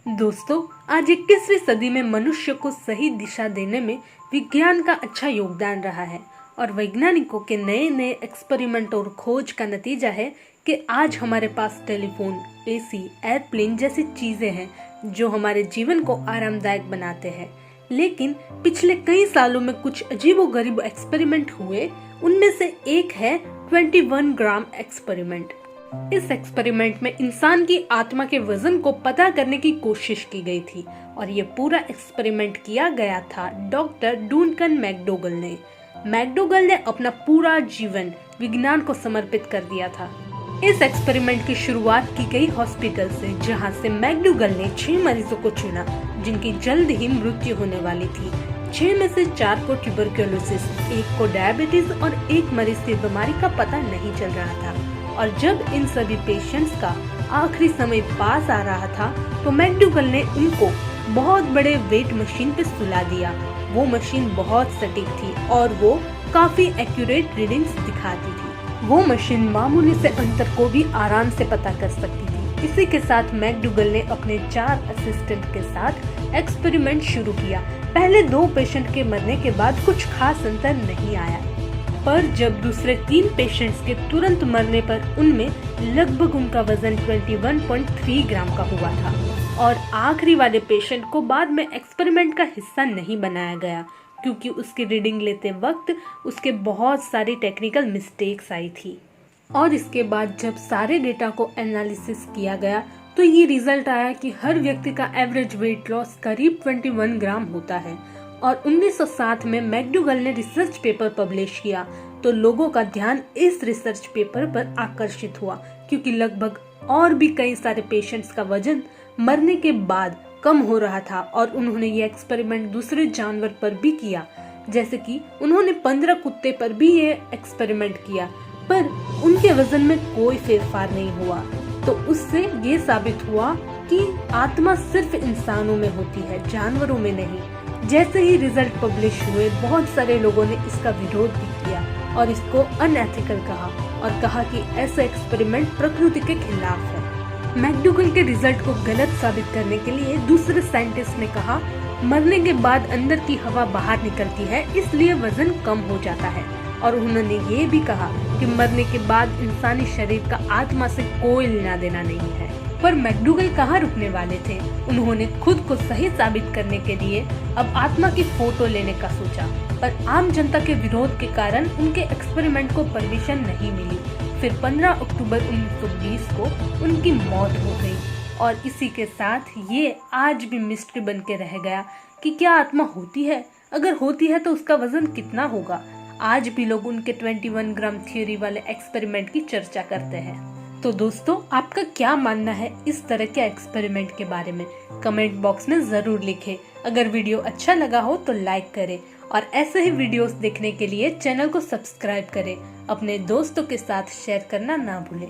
दोस्तों, आज 21वीं सदी में मनुष्य को सही दिशा देने में विज्ञान का अच्छा योगदान रहा है और वैज्ञानिकों के नए नए एक्सपेरिमेंट और खोज का नतीजा है कि आज हमारे पास टेलीफोन, एसी, एयरप्लेन जैसी चीजें हैं जो हमारे जीवन को आरामदायक बनाते हैं। लेकिन पिछले कई सालों में कुछ अजीबोगरीब एक्सपेरिमेंट हुए। उनमें से एक है 21 ग्राम एक्सपेरिमेंट। इस एक्सपेरिमेंट में इंसान की आत्मा के वजन को पता करने की कोशिश की गई थी और ये पूरा एक्सपेरिमेंट किया गया था डॉक्टर डूनकन मैकडोगल ने। मैकडोगल ने अपना पूरा जीवन विज्ञान को समर्पित कर दिया था। इस एक्सपेरिमेंट की शुरुआत की गई हॉस्पिटल से, जहां से मैकडोगल ने 6 मरीजों को चुना जिनकी जल्द ही मृत्यु होने वाली थी। 6 में से 4 को ट्यूबरक्लोसिस, 1 को डायबिटीज और 1 मरीज की बीमारी का पता नहीं चल रहा था। और जब इन सभी पेशेंट्स का आखिरी समय पास आ रहा था तो मैकडोगल ने उनको बहुत बड़े वेट मशीन पे सुला दिया। वो मशीन बहुत सटीक थी और वो काफी एक्यूरेट रीडिंग्स दिखाती थी। वो मशीन मामूली से अंतर को भी आराम से पता कर सकती थी। इसी के साथ मैकडोगल ने अपने 4 असिस्टेंट के साथ एक्सपेरिमेंट शुरू किया। पहले 2 पेशेंट के मरने के बाद कुछ खास अंतर नहीं आया, पर जब दूसरे 3 पेशेंट्स के तुरंत मरने पर उनमें लगभग उनका वजन 21.3 ग्राम का हुआ था। और आखिरी वाले पेशेंट को बाद में एक्सपेरिमेंट का हिस्सा नहीं बनाया गया क्योंकि उसकी रीडिंग लेते वक्त उसके बहुत सारी टेक्निकल मिस्टेक्स आई थी। और इसके बाद जब सारे डेटा को एनालिसिस किया गया तो ये रिजल्ट आया कि हर व्यक्ति का एवरेज वेट लॉस करीब 21 ग्राम होता है। और 1907 में मैकडोगल ने रिसर्च पेपर पब्लिश किया तो लोगों का ध्यान इस रिसर्च पेपर पर आकर्षित हुआ क्योंकि लगभग और भी कई सारे पेशेंट्स का वजन मरने के बाद कम हो रहा था। और उन्होंने ये एक्सपेरिमेंट दूसरे जानवर पर भी किया, जैसे कि उन्होंने 15 कुत्ते पर भी ये एक्सपेरिमेंट किया, पर उनके वजन में कोई फेरफार नहीं हुआ। तो उससे ये साबित हुआ कि आत्मा सिर्फ इंसानों में होती है, जानवरों में नहीं। जैसे ही रिजल्ट पब्लिश हुए बहुत सारे लोगों ने इसका विरोध भी किया और इसको अनएथिकल कहा और कहा कि ऐसा एक्सपेरिमेंट प्रकृति के खिलाफ है। मैकडोगल के रिजल्ट को गलत साबित करने के लिए दूसरे साइंटिस्ट ने कहा, मरने के बाद अंदर की हवा बाहर निकलती है इसलिए वजन कम हो जाता है। और उन्होंने ये भी कहा कि मरने के बाद इंसानी शरीर का आत्मा से कोई लेना देना नहीं है। पर मैकडोगल कहाँ रुकने वाले थे। उन्होंने खुद को सही साबित करने के लिए अब आत्मा की फोटो लेने का सोचा, पर आम जनता के विरोध के कारण उनके एक्सपेरिमेंट को परमिशन नहीं मिली। फिर 15 अक्टूबर 1920 को उनकी मौत हो गई। और इसी के साथ ये आज भी मिस्ट्री बन के रह गया कि क्या आत्मा होती है, अगर होती है तो उसका वजन कितना होगा। आज भी लोग उनके 21 ग्राम थ्योरी वाले एक्सपेरिमेंट की चर्चा करते हैं। तो दोस्तों, आपका क्या मानना है इस तरह के एक्सपेरिमेंट के बारे में? कमेंट बॉक्स में जरूर लिखें। अगर वीडियो अच्छा लगा हो तो लाइक करें और ऐसे ही वीडियोस देखने के लिए चैनल को सब्सक्राइब करें। अपने दोस्तों के साथ शेयर करना ना भूलें।